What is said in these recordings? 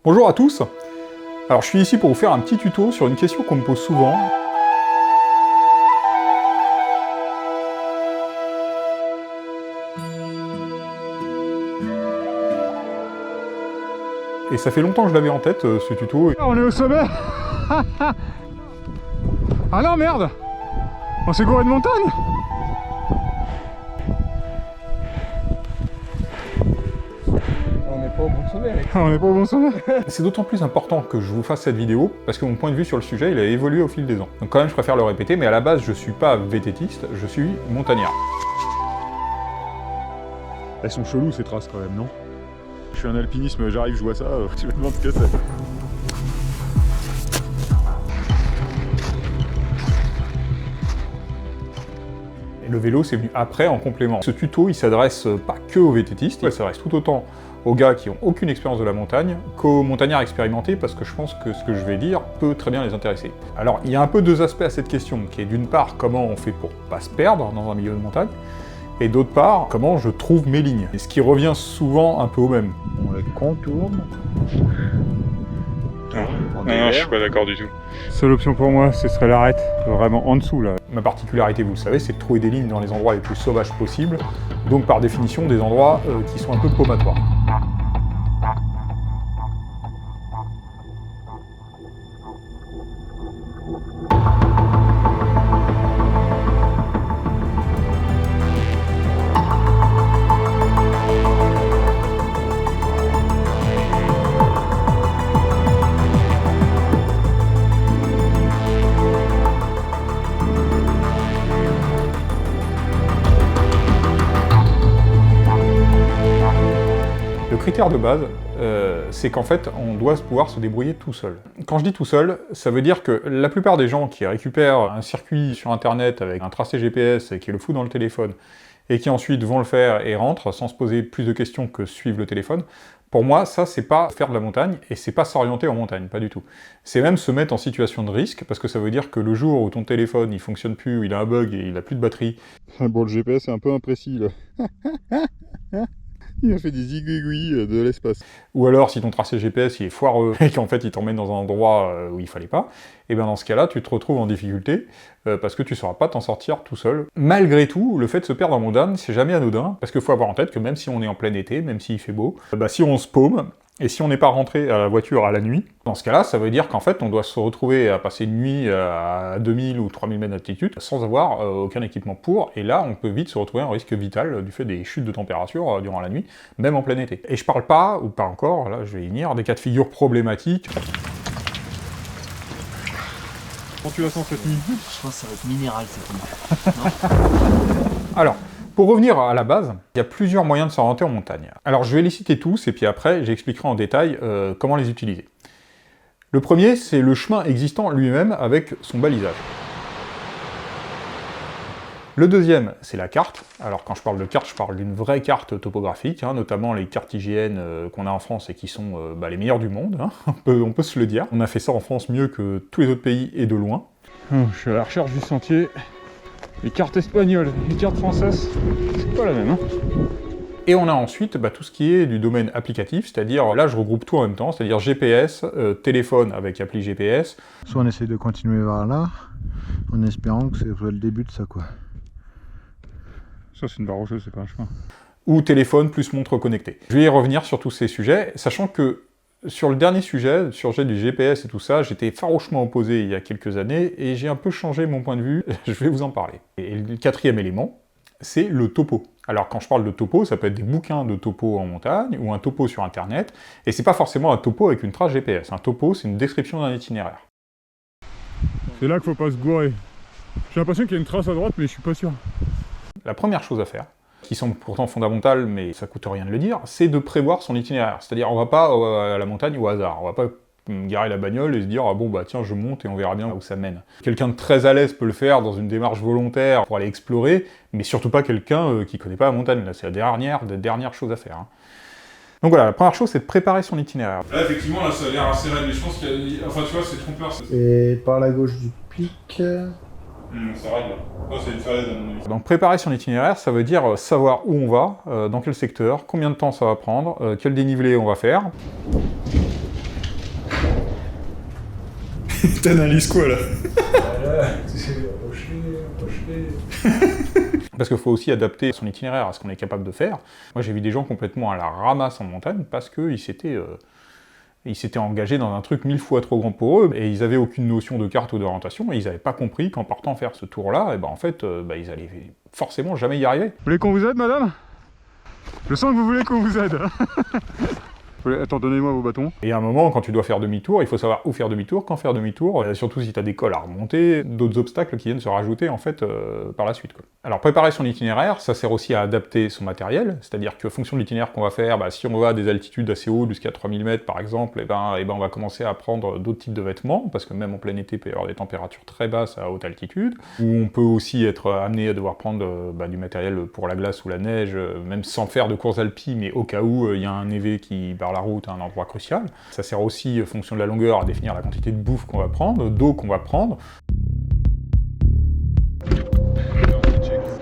Bonjour à tous. Alors je suis ici pour vous faire un petit tuto sur une question qu'on me pose souvent. Et ça fait longtemps que je l'avais en tête, ce tuto. On est au sommet. Ah non, merde. On s'est gouré de montagne. On n'est pas au bon sommet, mec. On n'est pas au bon sommet. C'est d'autant plus important que je vous fasse cette vidéo, parce que mon point de vue sur le sujet, il a évolué au fil des ans. Donc quand même, je préfère le répéter, mais à la base, je suis pas vététiste, je suis montagnard. Elles sont cheloues ces traces quand même, non? Je suis un alpinisme, j'arrive, je vois ça, tu me demandes ce que c'est. Et le vélo, c'est venu après en complément. Ce tuto, il s'adresse pas que aux vététistes, il s'adresse tout autant aux gars qui ont aucune expérience de la montagne qu'aux montagnards expérimentés, parce que je pense que ce que je vais dire peut très bien les intéresser. Alors, il y a un peu deux aspects à cette question, qui est d'une part, comment on fait pour pas se perdre dans un milieu de montagne, et d'autre part, comment je trouve mes lignes. Et ce qui revient souvent un peu au même. On les contourne. Non, je suis pas d'accord du tout. Seule option pour moi, ce serait l'arête, vraiment en dessous là. Ma particularité, vous le savez, c'est de trouver des lignes dans les endroits les plus sauvages possibles, donc par définition des endroits qui sont un peu paumatoires. Le critère de base, c'est qu'en fait, on doit pouvoir se débrouiller tout seul. Quand je dis tout seul, ça veut dire que la plupart des gens qui récupèrent un circuit sur internet avec un tracé GPS et qui le foutent dans le téléphone, et qui ensuite vont le faire et rentrent sans se poser plus de questions que suivre le téléphone, pour moi, ça, c'est pas faire de la montagne, et c'est pas s'orienter en montagne, pas du tout. C'est même se mettre en situation de risque, parce que ça veut dire que le jour où ton téléphone, il fonctionne plus, ou il a un bug et il a plus de batterie... Bon, le GPS est un peu imprécis là. Il a fait des aiguilles de l'espace. Ou alors, si ton tracé GPS il est foireux et qu'en fait il t'emmène dans un endroit où il fallait pas, et bien dans ce cas-là, tu te retrouves en difficulté parce que tu sauras pas t'en sortir tout seul. Malgré tout, le fait de se perdre en montagne, c'est jamais anodin, parce qu'il faut avoir en tête que même si on est en plein été, même s'il fait beau, si on se paume, et si on n'est pas rentré à la voiture à la nuit, dans ce cas-là, ça veut dire qu'en fait, on doit se retrouver à passer une nuit à 2000 ou 3000 mètres d'altitude sans avoir aucun équipement pour, et là, on peut vite se retrouver en risque vital du fait des chutes de température durant la nuit, même en plein été. Et je parle pas, ou pas encore, là je vais y venir, des cas de figure problématiques. Comment tu la sens cette nuit? Je pense que ça va être minéral cette nuit. Alors, pour revenir à la base, il y a plusieurs moyens de s'orienter en montagne. Alors je vais les citer tous, et puis après j'expliquerai en détail comment les utiliser. Le premier, c'est le chemin existant lui-même avec son balisage. Le deuxième, c'est la carte. Alors quand je parle de carte, je parle d'une vraie carte topographique, notamment les cartes IGN qu'on a en France et qui sont les meilleures du monde, on peut se le dire. On a fait ça en France mieux que tous les autres pays et de loin. Je suis à la recherche du sentier. Les cartes espagnoles, les cartes françaises, c'est pas la même. Et on a ensuite tout ce qui est du domaine applicatif, c'est-à-dire, là je regroupe tout en même temps, c'est-à-dire GPS, téléphone avec appli GPS. Soit on essaye de continuer vers là, en espérant que c'est le début de ça, quoi. Ça c'est une barre rocheuse, c'est pas un chemin. Ou téléphone plus montre connectée. Je vais y revenir sur tous ces sujets, sachant que sur le dernier sujet, le sujet du GPS et tout ça, j'étais farouchement opposé il y a quelques années, et j'ai un peu changé mon point de vue, je vais vous en parler. Et le quatrième élément, c'est le topo. Alors quand je parle de topo, ça peut être des bouquins de topo en montagne, ou un topo sur internet, et c'est pas forcément un topo avec une trace GPS. Un topo, c'est une description d'un itinéraire. C'est là qu'il faut pas se gourer. J'ai l'impression qu'il y a une trace à droite, mais je suis pas sûr. La première chose à faire, qui semble pourtant fondamentale, mais ça coûte rien de le dire, c'est de prévoir son itinéraire. C'est-à-dire, on va pas à la montagne au hasard, on va pas garer la bagnole et se dire « Ah bon, bah tiens, je monte et on verra bien où ça mène ». Quelqu'un de très à l'aise peut le faire dans une démarche volontaire pour aller explorer, mais surtout pas quelqu'un qui connaît pas la montagne. Là, c'est la dernière chose à faire. Donc voilà, la première chose, c'est de préparer son itinéraire. Là, effectivement, là, ça a l'air assez raide, mais je pense qu'il y a... Enfin, tu vois, c'est trompeur. Et par la gauche du pic... C'est raide, là. Oh, c'est une falaise, à mon avis. Donc préparer son itinéraire, ça veut dire savoir où on va, dans quel secteur, combien de temps ça va prendre, quel dénivelé on va faire. T'analyses quoi là? Voilà, c'est rocher. Parce qu'il faut aussi adapter son itinéraire à ce qu'on est capable de faire. Moi j'ai vu des gens complètement à la ramasse en montagne parce qu'ils s'étaient engagés dans un truc 1000 fois trop grand pour eux, et ils avaient aucune notion de carte ou d'orientation, et ils n'avaient pas compris qu'en partant faire ce tour-là, et ben en fait, ils allaient forcément jamais y arriver. Vous voulez qu'on vous aide, madame? Je sens que vous voulez qu'on vous aide. Attends, donnez-moi vos bâtons. Et à un moment, quand tu dois faire demi-tour, il faut savoir où faire demi-tour, quand faire demi-tour, surtout si tu as des cols à remonter, d'autres obstacles qui viennent se rajouter en fait par la suite, quoi. Alors préparer son itinéraire, ça sert aussi à adapter son matériel, c'est-à-dire que fonction de l'itinéraire qu'on va faire, si on va à des altitudes assez hautes, jusqu'à 3000 mètres par exemple, et ben on va commencer à prendre d'autres types de vêtements, parce que même en plein été, il peut y avoir des températures très basses à haute altitude, où on peut aussi être amené à devoir prendre du matériel pour la glace ou la neige, même sans faire de course alpi, mais au cas où il y a un névé qui barre la route à un endroit crucial. Ça sert aussi, fonction de la longueur, à définir la quantité de bouffe qu'on va prendre, d'eau qu'on va prendre.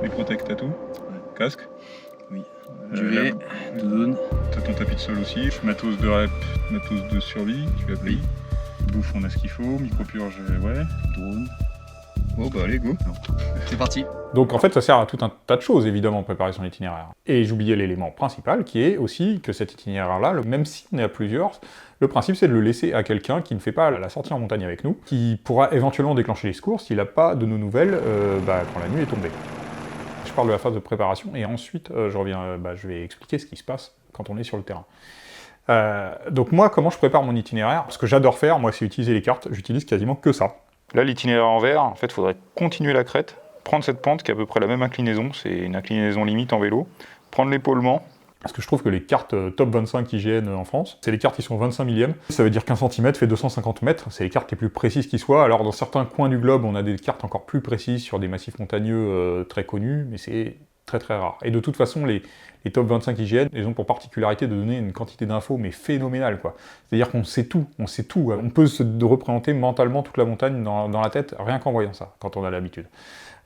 Les protects, t'as tout? Casque? Oui. Duvet, doudoune. T'as ton tapis de sol aussi, matos de rep, matos de survie, tu l'as pris. Bouffe, on a ce qu'il faut, micro-purge, ouais. Drone. Oh bah allez, go. C'est parti. Donc en fait, ça sert à tout un tas de choses, évidemment, préparer son itinéraire. Et j'oubliais l'élément principal, qui est aussi que cet itinéraire-là, même si on est à plusieurs, le principe c'est de le laisser à quelqu'un qui ne fait pas la sortie en montagne avec nous, qui pourra éventuellement déclencher les secours s'il n'a pas de nos nouvelles quand la nuit est tombée. Je parle de la phase de préparation, et ensuite je vais expliquer ce qui se passe quand on est sur le terrain. Donc moi, comment je prépare mon itinéraire? Ce que j'adore faire, moi, c'est utiliser les cartes, j'utilise quasiment que ça. Là, l'itinéraire en vert, en fait, il faudrait continuer la crête, prendre cette pente qui est à peu près la même inclinaison, c'est une inclinaison limite en vélo, prendre l'épaulement, parce que je trouve que les cartes top 25 IGN en France, c'est les cartes qui sont 25 millièmes, ça veut dire qu'un centimètre fait 250 mètres, c'est les cartes les plus précises qui soient. Alors dans certains coins du globe, on a des cartes encore plus précises sur des massifs montagneux très connus, mais c'est très très rare. Et de toute façon, les top 25 IGN, ils ont pour particularité de donner une quantité d'infos, mais phénoménale, quoi. C'est-à-dire qu'on sait tout, on peut se représenter mentalement toute la montagne dans la tête, rien qu'en voyant ça, quand on a l'habitude.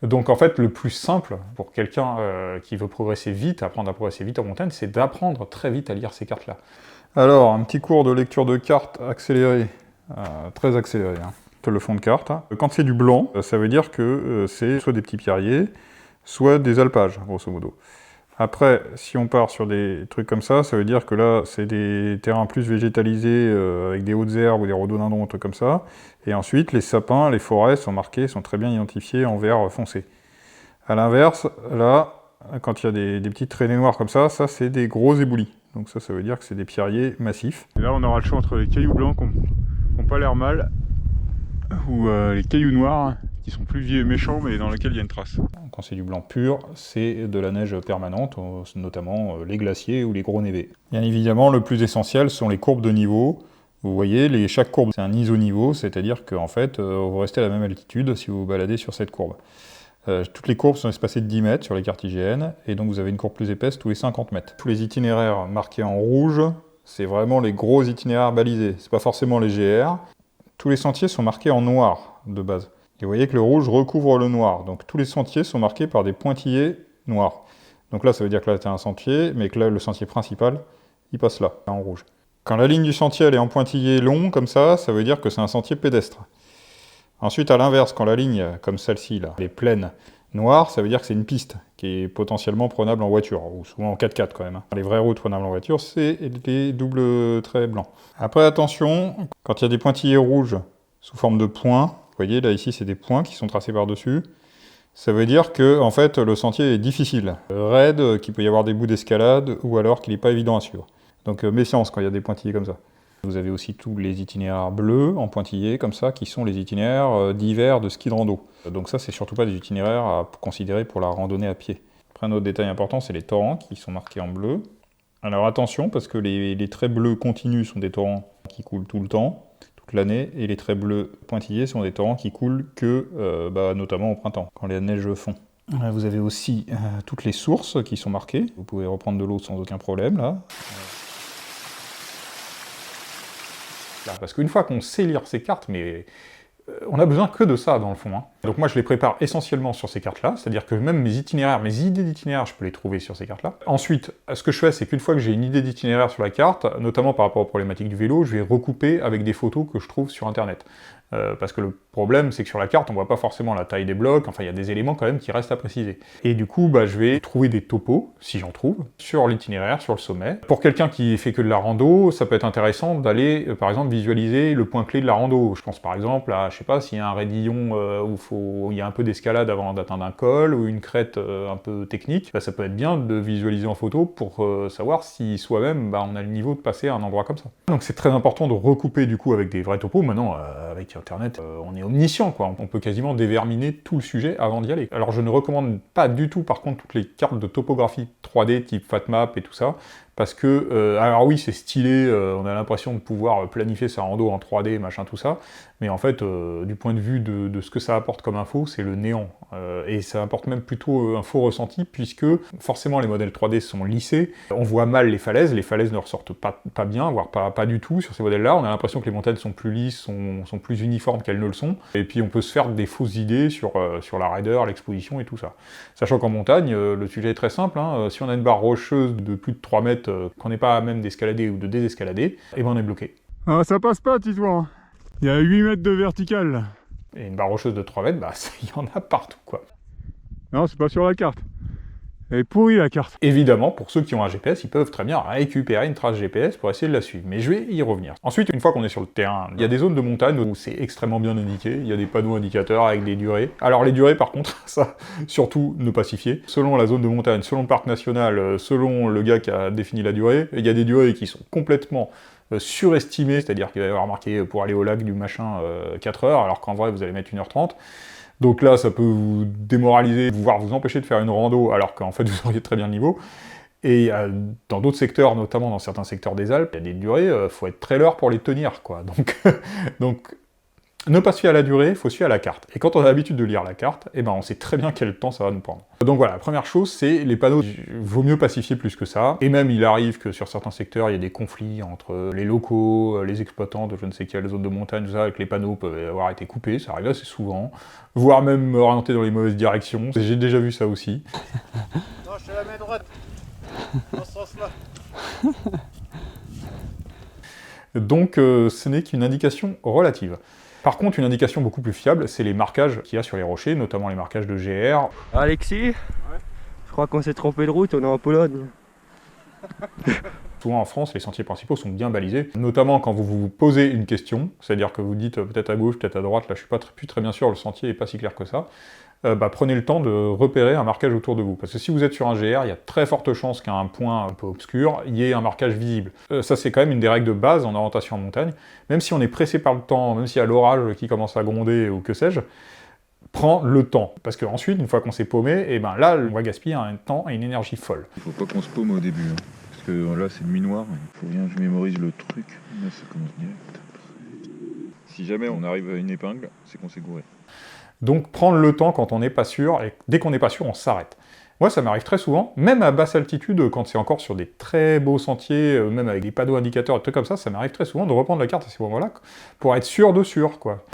Donc en fait, le plus simple pour quelqu'un qui veut progresser vite, apprendre à progresser vite en montagne, c'est d'apprendre très vite à lire ces cartes-là. Alors, un petit cours de lecture de cartes accéléré, très accéléré, hein. Le fond de carte. Quand c'est du blanc, ça veut dire que c'est soit des petits pierriers, soit des alpages, grosso modo. Après, si on part sur des trucs comme ça veut dire que là, c'est des terrains plus végétalisés, avec des hautes herbes ou des rhododendrons, un truc comme ça. Et ensuite, les sapins, les forêts sont marqués, sont très bien identifiés en vert foncé. À l'inverse, là, quand il y a des petites traînées noires comme ça c'est des gros éboulis. Donc ça veut dire que c'est des pierriers massifs. Et là, on aura le choix entre les cailloux blancs qui n'ont pas l'air mal, ou les cailloux noirs, qui sont plus vieux et méchants, mais dans lesquels il y a une trace. Quand c'est du blanc pur, c'est de la neige permanente, notamment les glaciers ou les gros névés. Bien évidemment, le plus essentiel sont les courbes de niveau. Vous voyez, chaque courbe, c'est un isoniveau, c'est-à-dire qu'en fait, vous restez à la même altitude si vous vous baladez sur cette courbe. Toutes les courbes sont espacées de 10 mètres sur les cartes IGN, et donc vous avez une courbe plus épaisse tous les 50 mètres. Tous les itinéraires marqués en rouge, c'est vraiment les gros itinéraires balisés, c'est pas forcément les GR. Tous les sentiers sont marqués en noir, de base. Et vous voyez que le rouge recouvre le noir, donc tous les sentiers sont marqués par des pointillés noirs. Donc là, ça veut dire que là, tu as un sentier, mais que là, le sentier principal, il passe là, en rouge. Quand la ligne du sentier, elle est en pointillé long, comme ça veut dire que c'est un sentier pédestre. Ensuite, à l'inverse, quand la ligne, comme celle-ci, là, elle est pleine, noire, ça veut dire que c'est une piste, qui est potentiellement prenable en voiture, ou souvent en 4x4 quand même. Les vraies routes prenables en voiture, c'est les doubles traits blancs. Après, attention, quand il y a des pointillés rouges sous forme de points, vous voyez, là, ici, c'est des points qui sont tracés par-dessus. Ça veut dire que, en fait, le sentier est difficile, raide, qu'il peut y avoir des bouts d'escalade, ou alors qu'il n'est pas évident à suivre. Donc, méfiance quand il y a des pointillés comme ça. Vous avez aussi tous les itinéraires bleus, en pointillés, comme ça, qui sont les itinéraires d'hiver de ski de rando. Donc ça, c'est surtout pas des itinéraires à considérer pour la randonnée à pied. Après, un autre détail important, c'est les torrents, qui sont marqués en bleu. Alors attention, parce que les traits bleus continus sont des torrents qui coulent tout le temps, toute l'année, et les traits bleus pointillés sont des torrents qui coulent que, notamment au printemps, quand les neiges fond. Vous avez aussi toutes les sources qui sont marquées. Vous pouvez reprendre de l'eau sans aucun problème, là. Parce qu'une fois qu'on sait lire ces cartes, mais on a besoin que de ça dans le fond. Donc moi je les prépare essentiellement sur ces cartes-là, c'est-à-dire que même mes itinéraires, mes idées d'itinéraire, je peux les trouver sur ces cartes-là. Ensuite, ce que je fais, c'est qu'une fois que j'ai une idée d'itinéraire sur la carte, notamment par rapport aux problématiques du vélo, je vais recouper avec des photos que je trouve sur internet. Parce que le problème, c'est que sur la carte, on voit pas forcément la taille des blocs, enfin il y a des éléments quand même qui restent à préciser. Et du coup, je vais trouver des topos, si j'en trouve, sur l'itinéraire, sur le sommet. Pour quelqu'un qui fait que de la rando, ça peut être intéressant d'aller, par exemple, visualiser le point clé de la rando. Je pense par exemple à, je sais pas, s'il y a un raidillon où il y a un peu d'escalade avant d'atteindre un col, ou une crête un peu technique, ça peut être bien de visualiser en photo pour savoir si soi-même, on a le niveau de passer à un endroit comme ça. Donc c'est très important de recouper du coup avec des vrais topos. Maintenant, avec Internet, on est omniscient, quoi. On peut quasiment déverminer tout le sujet avant d'y aller. Alors je ne recommande pas du tout, par contre, toutes les cartes de topographie 3D type FatMap et tout ça, parce que, alors oui, c'est stylé, on a l'impression de pouvoir planifier sa rando en 3D, machin, tout ça, mais en fait, du point de vue de ce que ça apporte comme info, c'est le néant. Et ça apporte même plutôt un faux ressenti, puisque forcément les modèles 3D sont lissés, on voit mal les falaises ne ressortent pas bien, voire pas du tout sur ces modèles-là, on a l'impression que les montagnes sont plus lisses, sont plus uniformes qu'elles ne le sont, et puis on peut se faire des fausses idées sur la raideur, l'exposition et tout ça. Sachant qu'en montagne, le sujet est très simple, si on a une barre rocheuse de plus de 3 mètres, qu'on n'est pas à même d'escalader ou de désescalader, et on est bloqué. Ah, ça passe pas, Titouan. Il y a 8 mètres de vertical, là. Et une barre rocheuse de 3 mètres, il y en a partout, quoi. Non, c'est pas sur la carte. Elle est pourrie, la carte. Évidemment, pour ceux qui ont un GPS, ils peuvent très bien récupérer une trace GPS pour essayer de la suivre, mais je vais y revenir. Ensuite, une fois qu'on est sur le terrain, il y a des zones de montagne où c'est extrêmement bien indiqué, il y a des panneaux indicateurs avec des durées. Alors les durées, par contre, ça, surtout ne pas s'y fier. Selon la zone de montagne, selon le parc national, selon le gars qui a défini la durée, il y a des durées qui sont complètement surestimées, c'est-à-dire qu'il va y avoir marqué pour aller au lac du machin 4 heures, alors qu'en vrai vous allez mettre 1h30. Donc là, ça peut vous démoraliser, voire vous empêcher de faire une rando, alors qu'en fait, vous auriez très bien le niveau. Et dans d'autres secteurs, notamment dans certains secteurs des Alpes, il y a des durées, faut être trailer pour les tenir, quoi. Donc ne pas se fier à la durée, il faut se fier à la carte. Et quand on a l'habitude de lire la carte, on sait très bien quel temps ça va nous prendre. Donc voilà, la première chose, c'est les panneaux, vaut mieux pacifier plus que ça. Et même, il arrive que sur certains secteurs, il y a des conflits entre les locaux, les exploitants de je ne sais quelle zone de montagne, tout ça, avec les panneaux peuvent avoir été coupés, ça arrive assez souvent. Voire même orientés dans les mauvaises directions. J'ai déjà vu ça aussi. Non, je te la mets droite. Dans ce sens-là. Donc ce n'est qu'une indication relative. Par contre, une indication beaucoup plus fiable, c'est les marquages qu'il y a sur les rochers, notamment les marquages de GR. Alexis, je crois qu'on s'est trompé de route, on est en Pologne. Souvent en France, les sentiers principaux sont bien balisés, notamment quand vous vous posez une question, c'est-à-dire que vous dites peut-être à gauche, peut-être à droite, là je suis pas plus très bien sûr, le sentier est pas si clair que ça. Prenez le temps de repérer un marquage autour de vous. Parce que si vous êtes sur un GR, il y a très forte chance qu'à un point un peu obscur, il y ait un marquage visible. Ça, c'est quand même une des règles de base en orientation en montagne. Même si on est pressé par le temps, même s'il y a l'orage qui commence à gronder ou que sais-je, prends le temps. Parce qu'ensuite, une fois qu'on s'est paumé, là, on va gaspiller un temps et une énergie folle. Il faut pas qu'on se paume au début. Parce que là, c'est nuit noire. Il faut bien que je mémorise le truc. Là, ça commence direct. Si jamais on arrive à une épingle, c'est qu'on s'est gouré. Donc prendre le temps quand on n'est pas sûr, et dès qu'on n'est pas sûr, on s'arrête. Moi, ça m'arrive très souvent, même à basse altitude, quand c'est encore sur des très beaux sentiers, même avec des panneaux indicateurs, des trucs comme ça m'arrive très souvent de reprendre la carte à ces moments-là, pour être sûr de sûr, quoi.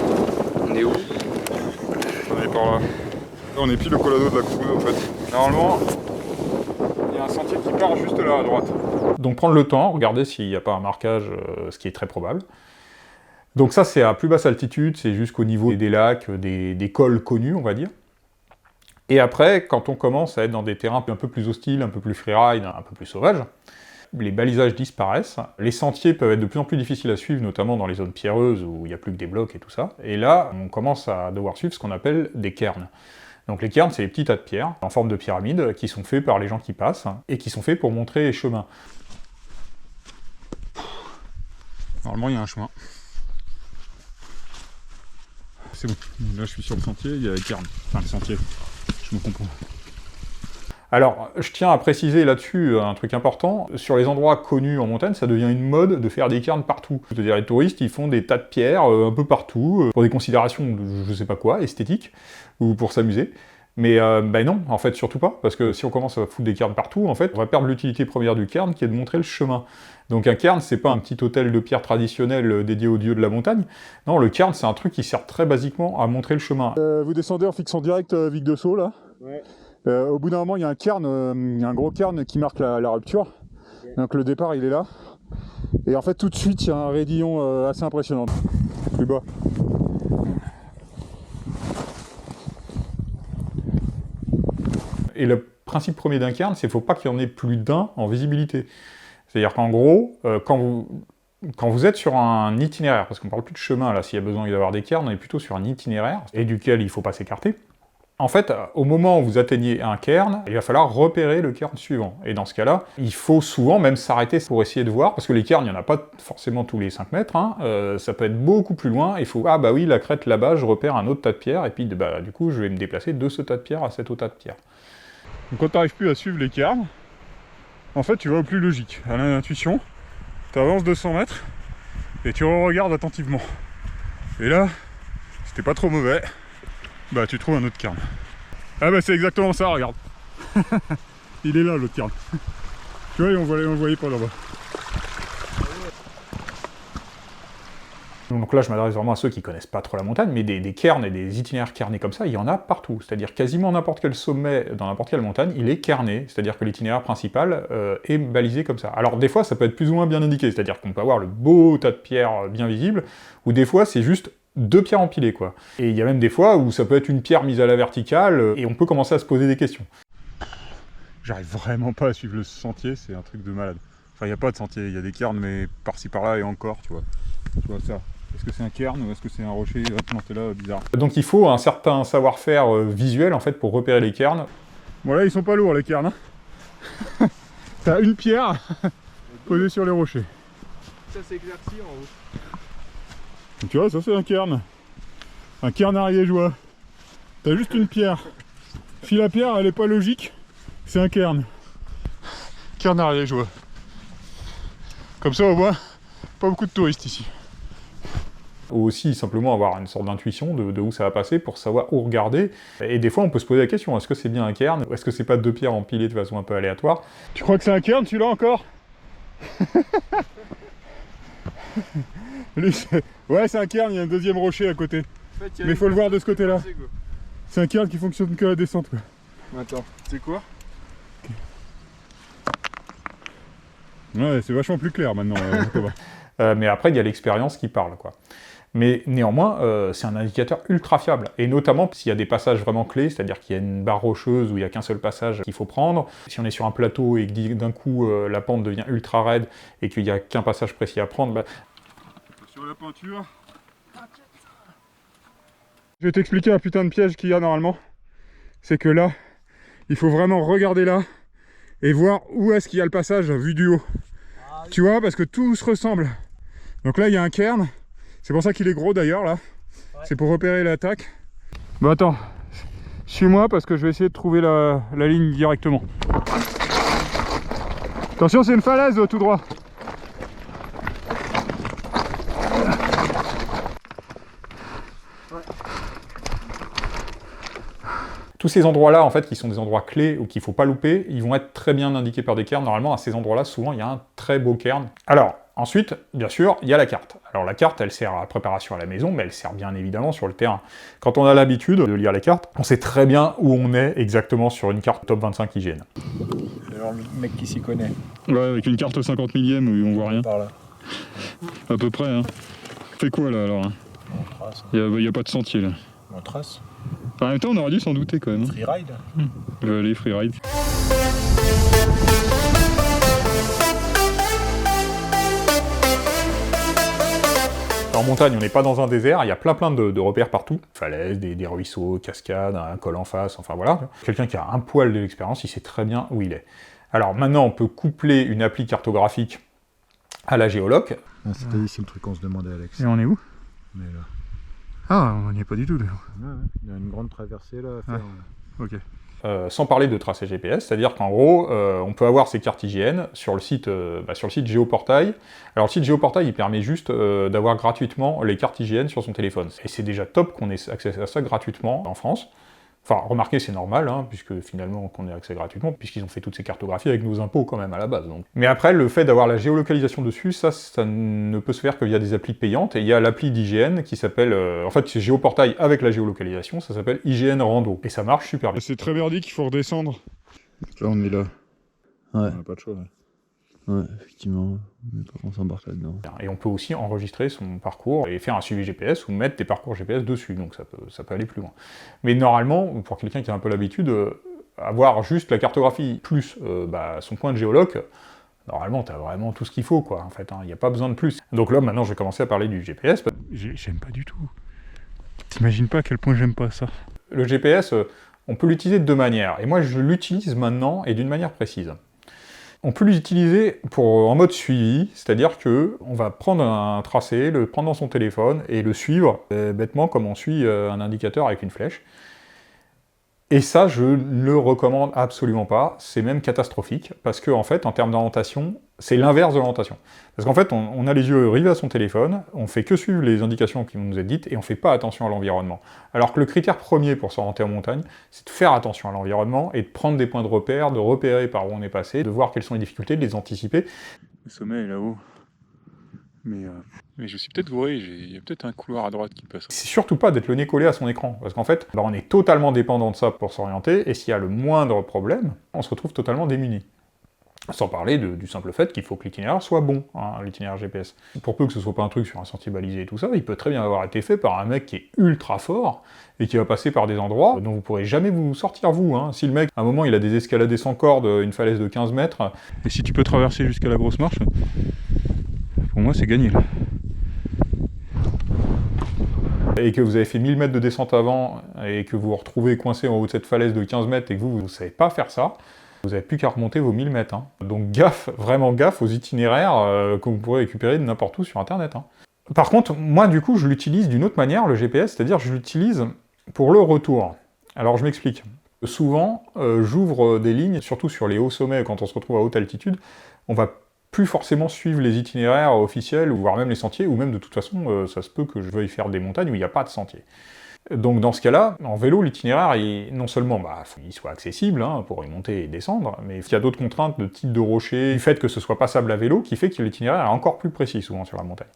On est où? On est par là. Là, on est pile au Colado de la Coude, en fait. Normalement, il y a un sentier qui part juste là, à droite. Donc prendre le temps, regarder s'il n'y a pas un marquage, ce qui est très probable. Donc ça, c'est à plus basse altitude, c'est jusqu'au niveau des lacs, des cols connus, on va dire. Et après, quand on commence à être dans des terrains un peu plus hostiles, un peu plus freeride, un peu plus sauvages, les balisages disparaissent, les sentiers peuvent être de plus en plus difficiles à suivre, notamment dans les zones pierreuses où il n'y a plus que des blocs et tout ça. Et là, on commence à devoir suivre ce qu'on appelle des cairns. Donc les cairns, c'est les petits tas de pierres, en forme de pyramide, qui sont faits par les gens qui passent, et qui sont faits pour montrer les chemins. Normalement, il y a un chemin. C'est bon. Là, je suis sur le sentier, il y a les cairns. Enfin, le sentier. Je me comprends. Alors, je tiens à préciser là-dessus un truc important. Sur les endroits connus en montagne, ça devient une mode de faire des cairns partout. C'est-à-dire, les touristes, ils font des tas de pierres un peu partout, pour des considérations de je sais pas quoi, esthétiques, ou pour s'amuser. Mais non, en fait, surtout pas, parce que si on commence à foutre des cairns partout, en fait, on va perdre l'utilité première du cairn, qui est de montrer le chemin. Donc un cairn, c'est pas un petit hôtel de pierre traditionnel dédié aux dieux de la montagne. Non, le cairn, c'est un truc qui sert très basiquement à montrer le chemin. Vous descendez en fixant direct Vic de Sceaux, là. Ouais. Au bout d'un moment, il y a un cairn, il y a un gros cairn qui marque la rupture. Okay. Donc le départ, il est là. Et en fait, tout de suite, il y a un raidillon assez impressionnant. Plus bas. Et le principe premier d'un cairn, c'est qu'il ne faut pas qu'il y en ait plus d'un en visibilité. C'est-à-dire qu'en gros, quand vous êtes sur un itinéraire, parce qu'on ne parle plus de chemin là, s'il y a besoin d'avoir des cairns, on est plutôt sur un itinéraire, et duquel il ne faut pas s'écarter. En fait, au moment où vous atteignez un cairn, il va falloir repérer le cairn suivant. Et dans ce cas-là, il faut souvent même s'arrêter pour essayer de voir, parce que les cairns, il n'y en a pas forcément tous les 5 mètres, hein, ça peut être beaucoup plus loin, il faut, ah bah oui, la crête là-bas, je repère un autre tas de pierres, et puis bah, du coup, je vais me déplacer de ce tas de pierres à cet autre tas de pierres. Donc quand tu n'arrives plus à suivre les cairns, en fait, tu vas au plus logique. À l'intuition, tu avances 200 mètres, et tu regardes attentivement. Et là, si t'es pas trop mauvais, bah tu trouves un autre cairn. Ah bah c'est exactement ça, regarde. Il est là l'autre cairn. Tu vois, on le voyait pas là-bas. Donc là, je m'adresse vraiment à ceux qui connaissent pas trop la montagne, mais des cairns et des itinéraires cairnés comme ça, il y en a partout. C'est-à-dire quasiment n'importe quel sommet dans n'importe quelle montagne, il est cairné. C'est-à-dire que l'itinéraire principal est balisé comme ça. Alors des fois, ça peut être plus ou moins bien indiqué, c'est-à-dire qu'on peut avoir le beau tas de pierres bien visible, ou des fois, c'est juste 2 pierres empilées, quoi. Et il y a même des fois où ça peut être une pierre mise à la verticale, et on peut commencer à se poser des questions. J'arrive vraiment pas à suivre le sentier, c'est un truc de malade. Enfin, il n'y a pas de sentier, il y a des cairns, mais par-ci par-là et encore, tu vois. Tu vois ça. Est-ce que c'est un cairn ou est-ce que c'est un rocher planté là, bizarre? Donc il faut un certain savoir-faire visuel, en fait, pour repérer les cairns. Bon là, ils sont pas lourds, les cairns. Hein. T'as une pierre posée sur les rochers. Ça s'éclaircit en haut. Tu vois, ça c'est un cairn. Un cairn ariégeois. T'as juste une pierre. Si la pierre elle est pas logique, c'est un cairn. Cairn ariégeois. Comme ça au moins, pas beaucoup de touristes ici. Ou aussi simplement avoir une sorte d'intuition de où ça va passer pour savoir où regarder. Et des fois on peut se poser la question, est-ce que c'est bien un cairn ou est-ce que c'est pas 2 pierres empilées de façon un peu aléatoire? Tu crois que c'est un cairn celui-là encore? Lui, ouais, c'est un cairn, il y a un deuxième rocher à côté. En fait, mais il faut le voir de ce côté-là. C'est un cairn qui fonctionne que à la descente, quoi. Attends, c'est quoi? Ouais, c'est vachement plus clair maintenant, mais après, il y a l'expérience qui parle, quoi. Mais néanmoins, c'est un indicateur ultra fiable, et notamment s'il y a des passages vraiment clés, c'est-à-dire qu'il y a une barre rocheuse où il n'y a qu'un seul passage qu'il faut prendre, si on est sur un plateau et que d'un coup la pente devient ultra raide et qu'il n'y a qu'un passage précis à prendre, bah... Sur la peinture... Je vais t'expliquer un putain de piège qu'il y a normalement. C'est que là, il faut vraiment regarder là et voir où est-ce qu'il y a le passage vu du haut. Ah, oui. Tu vois, parce que tout se ressemble. Donc là, il y a un cairn. C'est pour ça qu'il est gros d'ailleurs là. Ouais. C'est pour repérer l'attaque. Bon attends, suis-moi parce que je vais essayer de trouver la ligne directement. Attention, c'est une falaise tout droit. Tous ces endroits-là, en fait, qui sont des endroits clés ou qu'il ne faut pas louper, ils vont être très bien indiqués par des cairns. Normalement, à ces endroits-là, souvent, il y a un très beau cairn. Alors, ensuite, bien sûr, il y a la carte. Alors, la carte, elle sert à la préparation à la maison, mais elle sert bien évidemment sur le terrain. Quand on a l'habitude de lire les cartes, on sait très bien où on est exactement sur une carte top 25 hygiène. Alors, le mec qui s'y connaît. Ouais, avec une carte 50 millième où on voit rien. Par là. À peu près, hein. Fait quoi, là, alors? Il n'y a pas de sentier, là. On trace. En même temps, on aurait dû s'en douter, quand même. Freeride. Les freeride. En montagne, on n'est pas dans un désert, il y a plein de repères partout. Falaises, des ruisseaux, cascades, un col en face, enfin voilà. Quelqu'un qui a un poil de l'expérience, il sait très bien où il est. Alors maintenant, on peut coupler une appli cartographique à la géoloc. Ah, c'était ici le truc qu'on se demandait, Alex. Et on est où? On est là. Ah, on n'y est pas du tout, d'ailleurs. Ouais, il y a une grande traversée là à faire. Ok. Sans parler de tracé GPS, c'est-à-dire qu'en gros, on peut avoir ces cartes IGN sur le site Géoportail. Alors le site Géoportail, il permet juste d'avoir gratuitement les cartes IGN sur son téléphone. Et c'est déjà top qu'on ait accès à ça gratuitement en France. Enfin, remarquez, c'est normal, hein, puisque finalement qu'on ait accès gratuitement, puisqu'ils ont fait toutes ces cartographies avec nos impôts quand même à la base. Donc. Mais après, le fait d'avoir la géolocalisation dessus, ça ne peut se faire que via des applis payantes, et il y a l'appli d'IGN qui s'appelle, en fait c'est Géoportail avec la géolocalisation, ça s'appelle IGN Rando, et ça marche super bien. C'est très merdique, il faut redescendre. Là on est là. Ouais. On n'a pas de choix. Ouais. Ouais, effectivement, mais pas qu'on s'embarque là-dedans. Et on peut aussi enregistrer son parcours et faire un suivi GPS ou mettre des parcours GPS dessus, donc ça peut aller plus loin. Mais normalement, pour quelqu'un qui a un peu l'habitude, Avoir juste la cartographie plus son point de géoloc, normalement, t'as vraiment tout ce qu'il faut, quoi, en fait, il n'y a pas besoin de plus. Donc là, maintenant, je vais commencer à parler du GPS. J'aime pas du tout. T'imagines pas à quel point j'aime pas ça. Le GPS, on peut l'utiliser de deux manières, et moi, je l'utilise maintenant, et d'une manière précise. On peut l'utiliser en mode suivi, c'est-à-dire que on va prendre un tracé, le prendre dans son téléphone, et le suivre, bêtement, comme on suit un indicateur avec une flèche. Et ça, je ne le recommande absolument pas, c'est même catastrophique, parce que en fait, en termes d'orientation, c'est l'inverse de l'orientation. Parce qu'en fait, on a les yeux rivés à son téléphone, on fait que suivre les indications qui nous être dites, et on fait pas attention à l'environnement. Alors que le critère premier pour s'orienter en montagne, c'est de faire attention à l'environnement, et de prendre des points de repère, de repérer par où on est passé, de voir quelles sont les difficultés, de les anticiper. Le sommet est là-haut. Mais je suis peut-être gouré, il y a peut-être un couloir à droite qui passe. C'est surtout pas d'être le nez collé à son écran, parce qu'en fait, on est totalement dépendant de ça pour s'orienter, et s'il y a le moindre problème, on se retrouve totalement démuni. Sans parler du simple fait qu'il faut que l'itinéraire soit bon, l'itinéraire GPS. Pour peu que ce soit pas un truc sur un sentier balisé et tout ça, il peut très bien avoir été fait par un mec qui est ultra fort, et qui va passer par des endroits dont vous pourrez jamais vous sortir, vous. Si le mec, à un moment, il a des escaladés sans corde, une falaise de 15 mètres... Et si tu peux traverser jusqu'à la grosse marche, pour moi c'est gagné là. Et que vous avez fait 1000 mètres de descente avant, et que vous vous retrouvez coincé en haut de cette falaise de 15 mètres, et que vous savez pas faire ça, vous n'avez plus qu'à remonter vos 1000 mètres. Donc gaffe, vraiment gaffe aux itinéraires que vous pourrez récupérer de n'importe où sur Internet. Par contre, moi du coup, je l'utilise d'une autre manière, le GPS, c'est-à-dire je l'utilise pour le retour. Alors je m'explique. Souvent, j'ouvre des lignes, surtout sur les hauts sommets, quand on se retrouve à haute altitude, on va plus forcément suivre les itinéraires officiels, voire même les sentiers, ou même de toute façon, ça se peut que je veuille faire des montagnes où il n'y a pas de sentier. Donc dans ce cas-là, en vélo, l'itinéraire, non seulement il soit accessible pour y monter et descendre, mais il y a d'autres contraintes de type de rocher, du fait que ce soit passable à vélo, qui fait que l'itinéraire est encore plus précis souvent sur la montagne.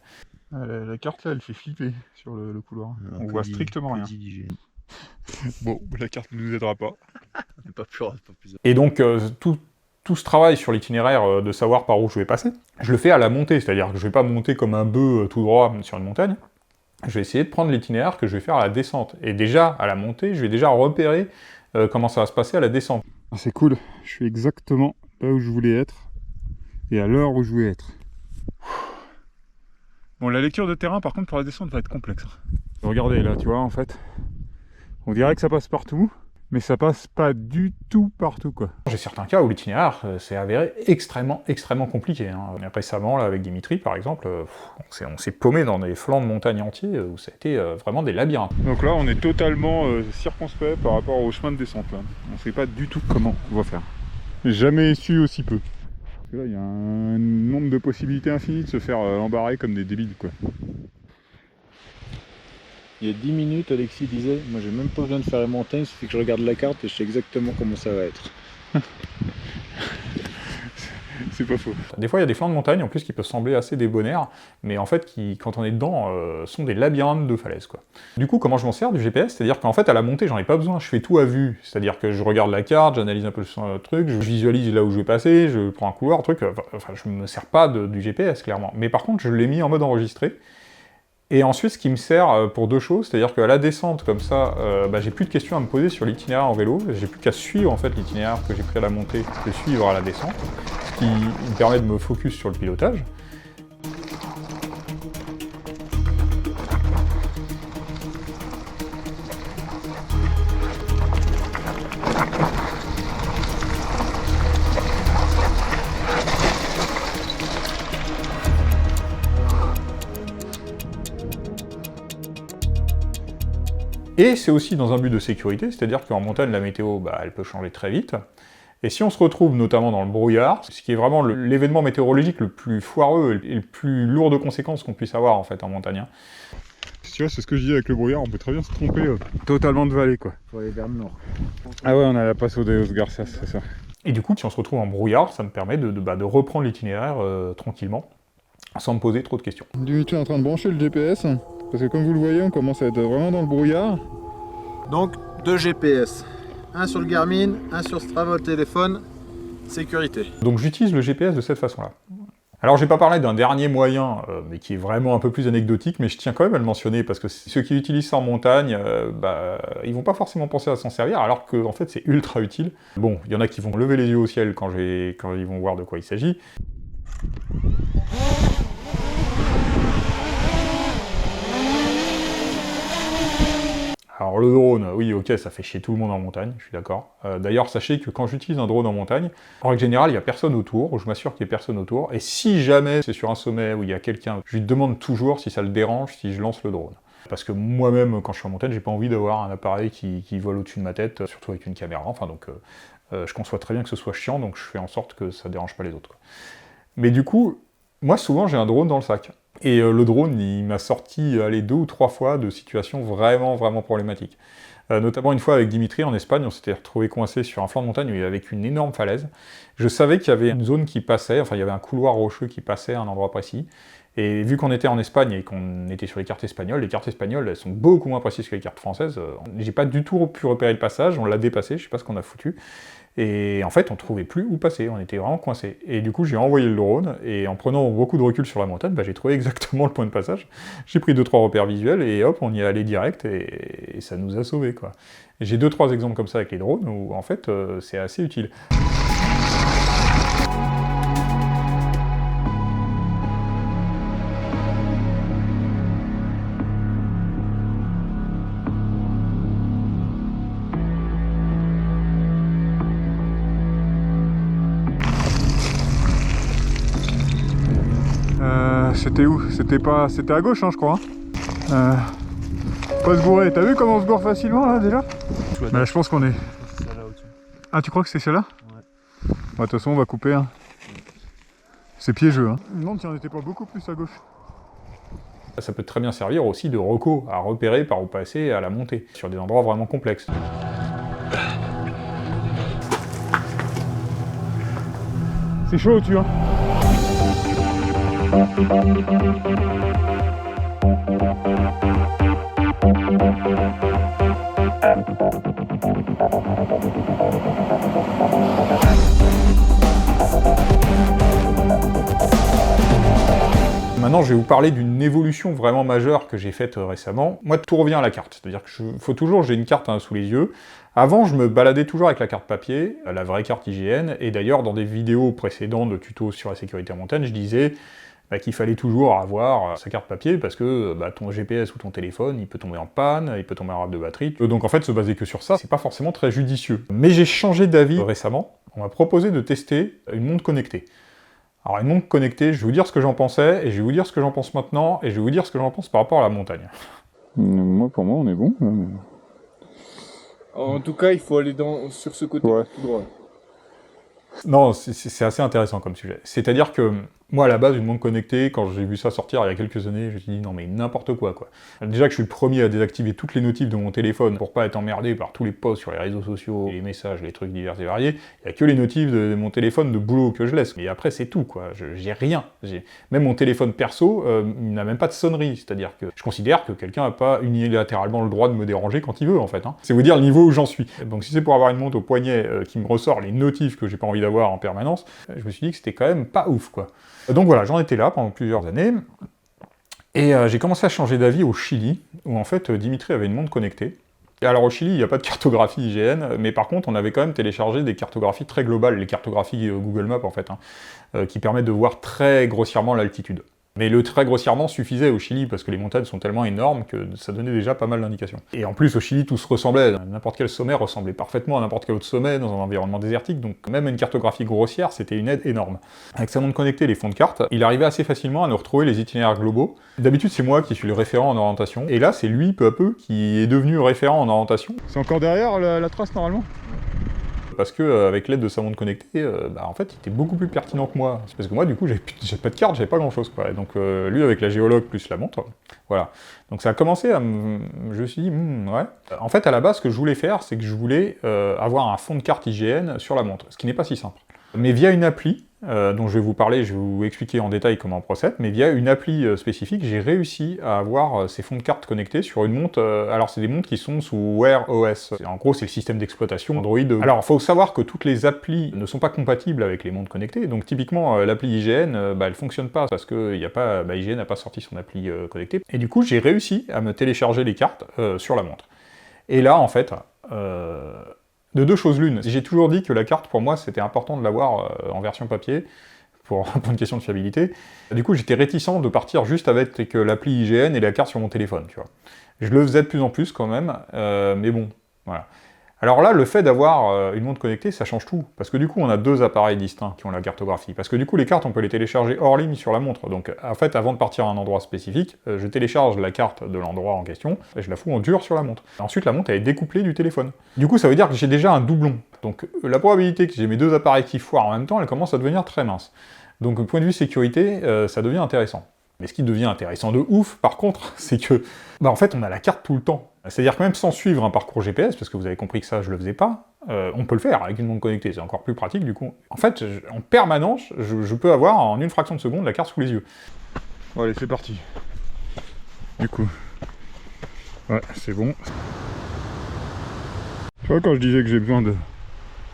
La carte là, elle fait flipper sur le couloir. On voit strictement rien. Bon, la carte ne nous aidera pas. Pas plus. Et donc tout ce travail sur l'itinéraire de savoir par où je vais passer, je le fais à la montée, c'est-à-dire que je vais pas monter comme un bœuf tout droit sur une montagne, je vais essayer de prendre l'itinéraire que je vais faire à la descente. Et déjà, à la montée, je vais déjà repérer comment ça va se passer à la descente. C'est cool, je suis exactement là où je voulais être, et à l'heure où je voulais être. Bon, la lecture de terrain, par contre, pour la descente, va être complexe. Regardez, là, tu vois, en fait, on dirait que ça passe partout, mais ça passe pas du tout partout, quoi. J'ai certains cas où l'itinéraire s'est avéré extrêmement compliqué. Récemment, là, avec Dimitri, par exemple, on s'est paumé dans des flancs de montagne entiers où ça a été vraiment des labyrinthes. Donc là, on est totalement circonspect par rapport au chemin de descente, là. On sait pas du tout comment on va faire. J'ai jamais su aussi peu. Parce que là, il y a un nombre de possibilités infinies de se faire embarrer comme des débiles, quoi. Il y a 10 minutes, Alexis disait, moi j'ai même pas besoin de faire les montagnes, il suffit que je regarde la carte et je sais exactement comment ça va être. C'est pas faux. Des fois, il y a des flancs de montagne, en plus, qui peuvent sembler assez débonnaires, mais en fait, qui, quand on est dedans, sont des labyrinthes de falaises, quoi. Du coup, comment je m'en sers du GPS? C'est-à-dire qu'en fait, à la montée, j'en ai pas besoin, je fais tout à vue. C'est-à-dire que je regarde la carte, j'analyse un peu le truc, je visualise là où je vais passer, je prends un couloir, enfin, je me sers pas du GPS, clairement. Mais par contre, je l'ai mis en mode enregistré. Et ensuite, ce qui me sert pour deux choses, c'est-à-dire qu'à la descente, comme ça, j'ai plus de questions à me poser sur l'itinéraire en vélo, j'ai plus qu'à suivre en fait l'itinéraire que j'ai pris à la montée, le suivre à la descente, ce qui me permet de me focus sur le pilotage. Et c'est aussi dans un but de sécurité, c'est-à-dire qu'en montagne, la météo, elle peut changer très vite. Et si on se retrouve notamment dans le brouillard, ce qui est vraiment l'événement météorologique le plus foireux et le plus lourd de conséquences qu'on puisse avoir en fait en montagne. Tu vois, c'est ce que je dis avec le brouillard, on peut très bien se tromper totalement de vallée, quoi. Faut aller vers le nord. Ah ouais, on a la passe de Los Garcias, c'est ça. Et du coup, si on se retrouve en brouillard, ça me permet de reprendre l'itinéraire tranquillement, sans me poser trop de questions. Dimitri est en train de brancher le GPS, parce que comme vous le voyez, on commence à être vraiment dans le brouillard. Donc, 2 GPS. Un sur le Garmin, un sur Strava au téléphone. Sécurité. Donc j'utilise le GPS de cette façon-là. Alors j'ai pas parlé d'un dernier moyen, mais qui est vraiment un peu plus anecdotique, mais je tiens quand même à le mentionner, parce que ceux qui utilisent ça en montagne, ils vont pas forcément penser à s'en servir, alors que en fait c'est ultra utile. Bon, il y en a qui vont lever les yeux au ciel quand ils vont voir de quoi il s'agit. Alors le drone, oui ok, ça fait chier tout le monde en montagne, je suis d'accord. D'ailleurs, sachez que quand j'utilise un drone en montagne, en règle générale, il n'y a personne autour, je m'assure qu'il n'y a personne autour, et si jamais c'est sur un sommet où il y a quelqu'un, je lui demande toujours si ça le dérange si je lance le drone. Parce que moi-même, quand je suis en montagne, j'ai pas envie d'avoir un appareil qui vole au-dessus de ma tête, surtout avec une caméra, enfin donc je conçois très bien que ce soit chiant, donc je fais en sorte que ça dérange pas les autres, quoi. Mais du coup, moi souvent j'ai un drone dans le sac. Et le drone, il m'a sorti 2 ou 3 fois de situations vraiment problématiques. Notamment une fois avec Dimitri en Espagne, on s'était retrouvé coincé sur un flanc de montagne où il y avait une énorme falaise. Je savais qu'il y avait une zone qui passait, enfin il y avait un couloir rocheux qui passait à un endroit précis. Et vu qu'on était en Espagne et qu'on était sur les cartes espagnoles elles sont beaucoup moins précises que les cartes françaises. J'ai pas du tout pu repérer le passage, on l'a dépassé, je sais pas ce qu'on a foutu. Et en fait, on trouvait plus où passer, on était vraiment coincés. Et du coup, j'ai envoyé le drone, et en prenant beaucoup de recul sur la montagne, j'ai trouvé exactement le point de passage. J'ai pris 2-3 repères visuels, et hop, on y est allé direct, et ça nous a sauvés, quoi. J'ai 2-3 exemples comme ça avec les drones, où en fait, c'est assez utile. C'était où? C'était à gauche, hein, je crois. Pas se gourer. T'as vu comment on se gourre facilement, là, déjà? Bah, je pense qu'on est... Ah, tu crois que c'est celle-là? Ouais. Bah, de toute façon, on va couper, hein. C'est piégeux, hein. Je me demande si on n'était pas beaucoup plus à gauche. Ça peut très bien servir aussi de reco, à repérer par où passer à la montée, sur des endroits vraiment complexes. C'est chaud au-dessus, hein. Maintenant, je vais vous parler d'une évolution vraiment majeure que j'ai faite récemment. Moi, tout revient à la carte. C'est-à-dire que j'ai une carte sous les yeux. Avant, je me baladais toujours avec la carte papier, la vraie carte IGN, et d'ailleurs, dans des vidéos précédentes de tutos sur la sécurité en montagne, je disais qu'il fallait toujours avoir sa carte papier, parce que ton GPS ou ton téléphone, il peut tomber en panne, il peut tomber en rade de batterie. Donc en fait, se baser que sur ça, c'est pas forcément très judicieux. Mais j'ai changé d'avis récemment. On m'a proposé de tester une montre connectée. Alors une montre connectée, je vais vous dire ce que j'en pensais, et je vais vous dire ce que j'en pense maintenant, et je vais vous dire ce que j'en pense par rapport à la montagne. Moi, pour moi, on est bon. Mais... En tout cas, il faut aller sur ce côté, ouais. tout droit. Non, c'est assez intéressant comme sujet. C'est-à-dire que, moi, à la base, une montre connectée, quand j'ai vu ça sortir il y a quelques années, je me suis dit, non mais n'importe quoi. Déjà que je suis le premier à désactiver toutes les notifs de mon téléphone pour pas être emmerdé par tous les posts sur les réseaux sociaux, les messages, les trucs divers et variés, il y a que les notifs de mon téléphone de boulot que je laisse. Mais après, c'est tout, quoi. J'ai rien. Même mon téléphone perso, il n'a même pas de sonnerie. C'est-à-dire que je considère que quelqu'un n'a pas unilatéralement le droit de me déranger quand il veut, en fait. Hein. C'est vous dire le niveau où j'en suis. Donc si c'est pour avoir une montre au poignet qui me ressort les notifs que j'ai pas envie d'avoir en permanence, je me suis dit que c'était quand même pas ouf, quoi. Donc voilà, j'en étais là pendant plusieurs années, et j'ai commencé à changer d'avis au Chili, où en fait Dimitri avait une montre connectée. Et alors au Chili, il n'y a pas de cartographie IGN, mais par contre on avait quand même téléchargé des cartographies très globales, les cartographies Google Maps en fait, qui permettent de voir très grossièrement l'altitude. Mais le très grossièrement suffisait au Chili, parce que les montagnes sont tellement énormes que ça donnait déjà pas mal d'indications. Et en plus, au Chili, tout se ressemblait. N'importe quel sommet ressemblait parfaitement à n'importe quel autre sommet dans un environnement désertique, donc même une cartographie grossière, c'était une aide énorme. Avec sa montre connectée, les fonds de carte, il arrivait assez facilement à nous retrouver les itinéraires globaux. D'habitude, c'est moi qui suis le référent en orientation, et là, c'est lui, peu à peu, qui est devenu référent en orientation. C'est encore derrière la trace, normalement? Parce que avec l'aide de sa montre connectée, en fait, il était beaucoup plus pertinent que moi. C'est parce que moi, du coup, j'avais pas de carte, j'avais pas grand-chose, quoi. Et donc, lui, avec la géologue plus la montre, voilà. Donc ça a commencé à me... Je me suis dit, ouais. En fait, à la base, ce que je voulais faire, c'est que je voulais avoir un fond de carte IGN sur la montre, ce qui n'est pas si simple. mais via une appli, dont je vais vous parler, je vais vous expliquer en détail comment on procède, mais via une appli spécifique, j'ai réussi à avoir ces fonds de carte connectés sur une montre, alors c'est des montres qui sont sous Wear OS. En gros, c'est le système d'exploitation Android. Alors, il faut savoir que toutes les applis ne sont pas compatibles avec les montres connectées, donc typiquement, l'appli IGN, elle fonctionne pas, parce que IGN n'a pas sorti son appli connectée. Et du coup, j'ai réussi à me télécharger les cartes sur la montre. Et là, en fait, de deux choses l'une. J'ai toujours dit que la carte, pour moi, c'était important de l'avoir en version papier, pour une question de fiabilité. Du coup, j'étais réticent de partir juste avec l'appli IGN et la carte sur mon téléphone, tu vois. Je le faisais de plus en plus, quand même, mais bon, voilà. Alors là, le fait d'avoir une montre connectée, ça change tout, parce que du coup, on a deux appareils distincts qui ont la cartographie, parce que du coup, les cartes, on peut les télécharger hors ligne sur la montre, donc en fait, avant de partir à un endroit spécifique, je télécharge la carte de l'endroit en question, et je la fous en dur sur la montre. Ensuite, la montre, elle est découplée du téléphone. Du coup, ça veut dire que j'ai déjà un doublon, donc la probabilité que j'ai mes deux appareils qui foirent en même temps, elle commence à devenir très mince. Donc, au point de vue sécurité, ça devient intéressant. Mais ce qui devient intéressant de ouf, par contre, c'est que, en fait, on a la carte tout le temps. C'est-à-dire que même sans suivre un parcours GPS, parce que vous avez compris que ça, je le faisais pas, on peut le faire avec une montre connectée, c'est encore plus pratique du coup. En fait, en permanence, je peux avoir en une fraction de seconde la carte sous les yeux. Bon, allez, c'est parti. Du coup. Ouais, c'est bon. Tu vois, quand je disais que j'ai besoin de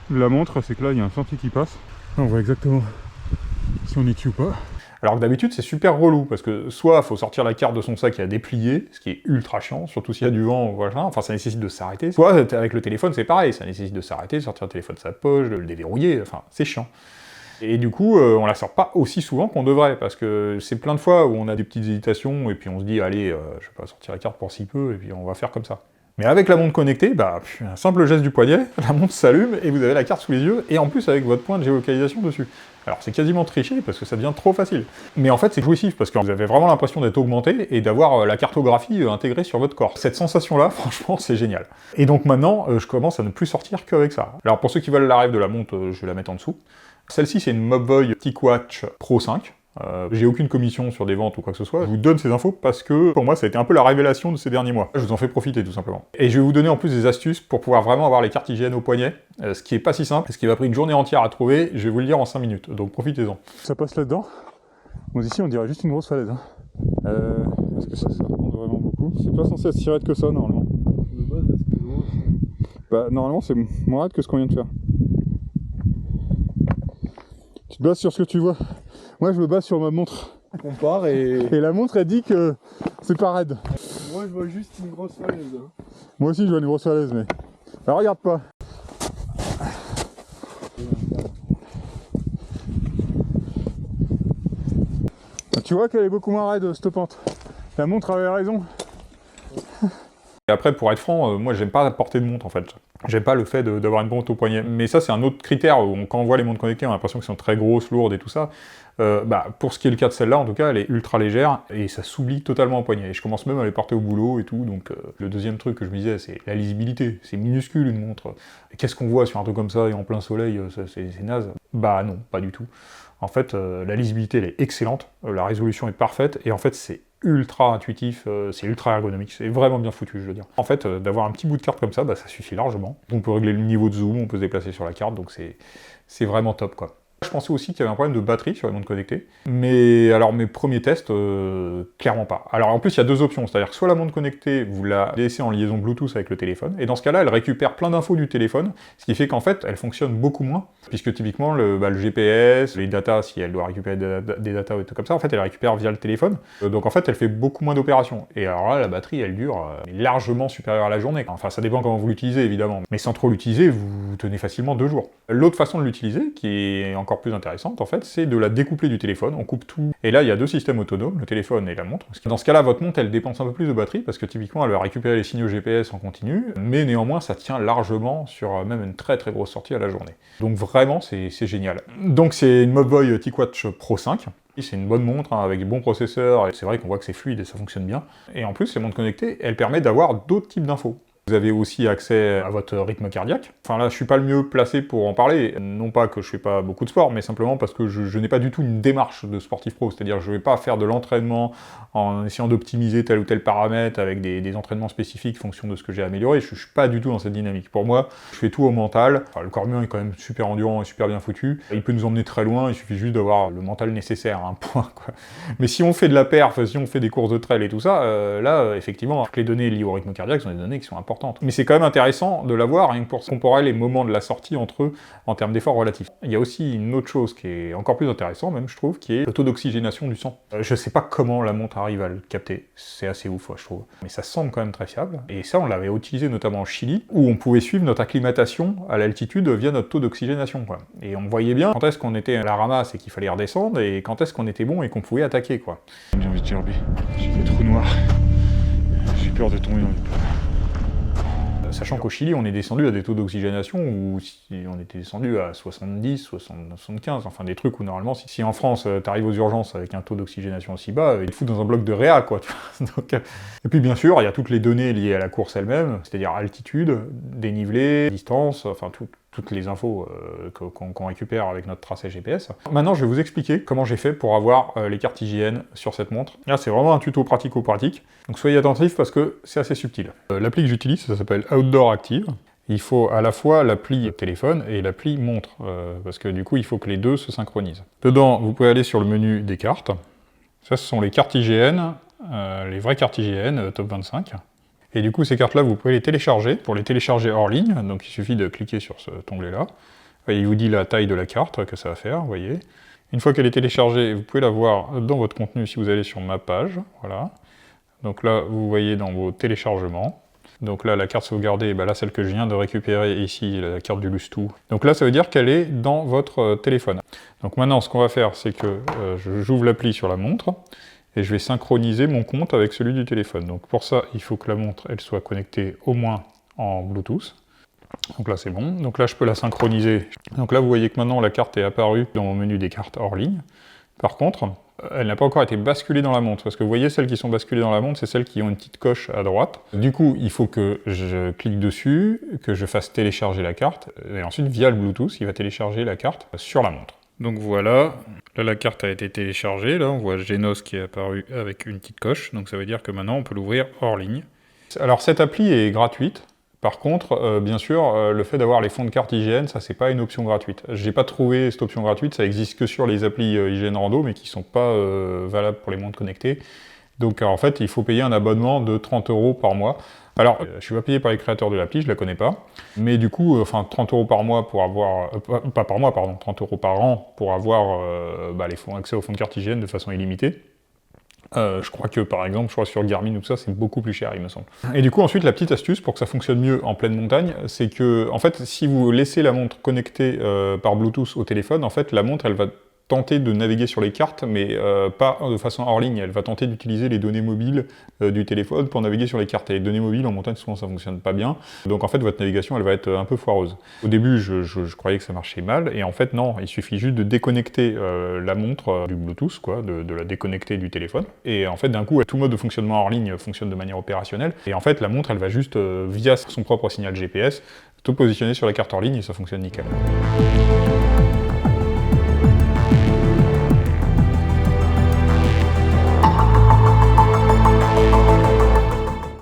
la montre, c'est que là, il y a un sentier qui passe. Là, on voit exactement si on y tue ou pas. Alors que d'habitude, c'est super relou, parce que soit il faut sortir la carte de son sac et la déplier, ce qui est ultra chiant, surtout s'il y a du vent, voilà, enfin ça nécessite de s'arrêter. Soit avec le téléphone, c'est pareil, ça nécessite de s'arrêter, de sortir le téléphone de sa poche, de le déverrouiller, enfin c'est chiant. Et du coup, on la sort pas aussi souvent qu'on devrait, parce que c'est plein de fois où on a des petites hésitations, et puis on se dit, allez, je vais pas sortir la carte pour si peu, et puis on va faire comme ça. Mais avec la montre connectée, un simple geste du poignet, la montre s'allume, et vous avez la carte sous les yeux, et en plus avec votre point de géolocalisation dessus. Alors c'est quasiment triché, parce que ça devient trop facile. Mais en fait c'est jouissif, parce que vous avez vraiment l'impression d'être augmenté, et d'avoir la cartographie intégrée sur votre corps. Cette sensation-là, franchement, c'est génial. Et donc maintenant, je commence à ne plus sortir qu'avec ça. Alors pour ceux qui veulent la rêve de la montre, je vais la mettre en dessous. Celle-ci, c'est une Mobvoi TicWatch Pro 5. J'ai aucune commission sur des ventes ou quoi que ce soit. Je vous donne ces infos parce que, pour moi, ça a été un peu la révélation de ces derniers mois. Je vous en fais profiter, tout simplement. Et je vais vous donner en plus des astuces pour pouvoir vraiment avoir les cartes IGN au poignet, ce qui est pas si simple, ce qui m'a pris une journée entière à trouver, je vais vous le dire en 5 minutes, donc profitez-en. Ça passe là-dedans. Bon, ici, on dirait juste une grosse falaise. Hein. Parce que ça remonte vraiment beaucoup. C'est pas censé être si raide que ça, normalement. Normalement, c'est moins raide que ce qu'on vient de faire. Tu te bases sur ce que tu vois. Moi, je me base sur ma montre. On compare et la montre, elle dit que c'est pas raide. moi je vois juste une grosse falaise. Hein. Moi aussi, je vois une grosse falaise, mais... Alors, regarde pas. Tu vois qu'elle est beaucoup moins raide, cette pente. La montre avait raison. Et après, pour être franc, moi j'aime pas porter de montre en fait. J'aime pas le fait d'avoir une montre au poignet. Mais ça, c'est un autre critère où quand on voit les montres connectées, on a l'impression qu'elles sont très grosses, lourdes et tout ça. Pour ce qui est le cas de celle-là, en tout cas, elle est ultra légère et ça s'oublie totalement au poignet. Et je commence même à les porter au boulot et tout. Donc, le deuxième truc que je me disais, c'est la lisibilité. C'est minuscule une montre. Qu'est-ce qu'on voit sur un truc comme ça et en plein soleil, c'est naze. Bah non, pas du tout. En fait, la lisibilité, elle est excellente. La résolution est parfaite. Et en fait, c'est ultra intuitif, c'est ultra ergonomique, c'est vraiment bien foutu, je veux dire. En fait, d'avoir un petit bout de carte comme ça, ça suffit largement. On peut régler le niveau de zoom, on peut se déplacer sur la carte, donc c'est vraiment top, quoi. Je pensais aussi qu'il y avait un problème de batterie sur les montres connectées, mais alors mes premiers tests, clairement pas. Alors en plus il y a deux options, c'est-à-dire que soit la montre connectée, vous la laissez en liaison Bluetooth avec le téléphone, et dans ce cas-là elle récupère plein d'infos du téléphone, ce qui fait qu'en fait elle fonctionne beaucoup moins, puisque typiquement le GPS, les datas, si elle doit récupérer des datas ou des trucs comme ça, en fait elle récupère via le téléphone, donc en fait elle fait beaucoup moins d'opérations, et alors là la batterie elle dure largement supérieure à la journée, enfin ça dépend comment vous l'utilisez évidemment, mais sans trop l'utiliser, vous tenez facilement 2 jours. L'autre façon de l'utiliser, qui est encore plus intéressante en fait, c'est de la découpler du téléphone, on coupe tout, et là il y a 2 systèmes autonomes, le téléphone et la montre. Dans ce cas-là, votre montre elle dépense un peu plus de batterie, parce que typiquement elle va récupérer les signaux GPS en continu, mais néanmoins ça tient largement sur même une très très grosse sortie à la journée. Donc vraiment c'est génial. Donc c'est une Mobvoi TicWatch Pro 5, c'est une bonne montre avec des bons processeurs, et c'est vrai qu'on voit que c'est fluide et ça fonctionne bien. Et en plus, les montres connectées, elles permettent d'avoir d'autres types d'infos. Vous avez aussi accès à votre rythme cardiaque. Enfin là, je suis pas le mieux placé pour en parler. Non pas que je fais pas beaucoup de sport, mais simplement parce que je n'ai pas du tout une démarche de sportif pro. C'est-à-dire que je vais pas faire de l'entraînement en essayant d'optimiser tel ou tel paramètre avec des entraînements spécifiques en fonction de ce que j'ai amélioré. Je suis pas du tout dans cette dynamique. Pour moi, je fais tout au mental. Enfin, le corps humain est quand même super endurant et super bien foutu. Il peut nous emmener très loin, il suffit juste d'avoir le mental nécessaire à un point, quoi. Mais si on fait de la perf, si on fait des courses de trail et tout ça, là, effectivement, toutes les données liées au rythme cardiaque sont des données qui sont importantes. Mais c'est quand même intéressant de l'avoir, rien que pour comparer les moments de la sortie entre eux en termes d'efforts relatifs. Il y a aussi une autre chose qui est encore plus intéressante, même, je trouve, qui est le taux d'oxygénation du sang. Je sais pas comment la montre arrive à le capter. C'est assez ouf, je trouve. Mais ça semble quand même très fiable. Et ça, on l'avait utilisé notamment en Chili, où on pouvait suivre notre acclimatation à l'altitude via notre taux d'oxygénation, quoi. Et on voyait bien quand est-ce qu'on était à la ramasse et qu'il fallait redescendre, et quand est-ce qu'on était bon et qu'on pouvait attaquer, quoi. J'ai envie de dire, j'ai des trous noirs. J'ai peur de tomber dans les pommes. Sachant qu'au Chili, on est descendu à des taux d'oxygénation où on était descendu à 70, 75, enfin des trucs où normalement, si en France, t'arrives aux urgences avec un taux d'oxygénation aussi bas, ils te foutent dans un bloc de réa, quoi. Donc, et puis bien sûr, il y a toutes les données liées à la course elle-même, c'est-à-dire altitude, dénivelé, distance, enfin toutes les infos qu'on récupère avec notre tracé GPS. Maintenant, je vais vous expliquer comment j'ai fait pour avoir les cartes IGN sur cette montre. Là, c'est vraiment un tuto pratico-pratique, donc soyez attentifs parce que c'est assez subtil. L'appli que j'utilise, ça s'appelle Outdoor Active. Il faut à la fois l'appli téléphone et l'appli montre, parce que du coup, il faut que les deux se synchronisent. Dedans, vous pouvez aller sur le menu des cartes. Ça, ce sont les cartes IGN, les vraies cartes IGN, top 25. Et du coup, ces cartes-là, vous pouvez les télécharger. Pour les télécharger hors ligne, donc il suffit de cliquer sur cet onglet-là. Il vous dit la taille de la carte que ça va faire, vous voyez. Une fois qu'elle est téléchargée, vous pouvez la voir dans votre contenu si vous allez sur ma page, voilà. Donc là, vous voyez dans vos téléchargements. Donc là, la carte sauvegardée, là, celle que je viens de récupérer ici, la carte du Lustou. Donc là, ça veut dire qu'elle est dans votre téléphone. Donc maintenant, ce qu'on va faire, c'est que j'ouvre l'appli sur la montre, et je vais synchroniser mon compte avec celui du téléphone. Donc pour ça, il faut que la montre, elle soit connectée au moins en Bluetooth. Donc là, c'est bon. Donc là, je peux la synchroniser. Donc là, vous voyez que maintenant, la carte est apparue dans mon menu des cartes hors ligne. Par contre, elle n'a pas encore été basculée dans la montre, parce que vous voyez, celles qui sont basculées dans la montre, c'est celles qui ont une petite coche à droite. Du coup, il faut que je clique dessus, que je fasse télécharger la carte, et ensuite, via le Bluetooth, il va télécharger la carte sur la montre. Donc voilà, là la carte a été téléchargée, là on voit Genos qui est apparu avec une petite coche, donc ça veut dire que maintenant on peut l'ouvrir hors ligne. Alors cette appli est gratuite, par contre, bien sûr, le fait d'avoir les fonds de carte IGN, ça c'est pas une option gratuite. J'ai pas trouvé cette option gratuite, ça existe que sur les applis IGN Rando, mais qui sont pas valables pour les montres connectées. Donc en fait, il faut payer un abonnement de 30 € par mois. Alors, je suis pas payé par les créateurs de l'appli, je la connais pas. Mais du coup, enfin 30 € par mois pour avoir... pas par mois, pardon, 30 € par an pour avoir accès aux fonds de carte IGN de façon illimitée. Je crois que, par exemple, sur Garmin ou tout ça, c'est beaucoup plus cher, il me semble. Et du coup, ensuite, la petite astuce pour que ça fonctionne mieux en pleine montagne, c'est que, en fait, si vous laissez la montre connectée par Bluetooth au téléphone, en fait, la montre, elle va tenter de naviguer sur les cartes, mais pas de façon hors ligne. Elle va tenter d'utiliser les données mobiles du téléphone pour naviguer sur les cartes. Et les données mobiles en montagne, souvent, ça fonctionne pas bien. Donc en fait, votre navigation, elle va être un peu foireuse. Au début, je croyais que ça marchait mal, et en fait, non. Il suffit juste de déconnecter la montre du Bluetooth, quoi, de la déconnecter du téléphone. Et en fait, d'un coup, tout mode de fonctionnement hors ligne fonctionne de manière opérationnelle. Et en fait, la montre, elle va juste, via son propre signal GPS, tout positionner sur la carte hors ligne, et ça fonctionne nickel.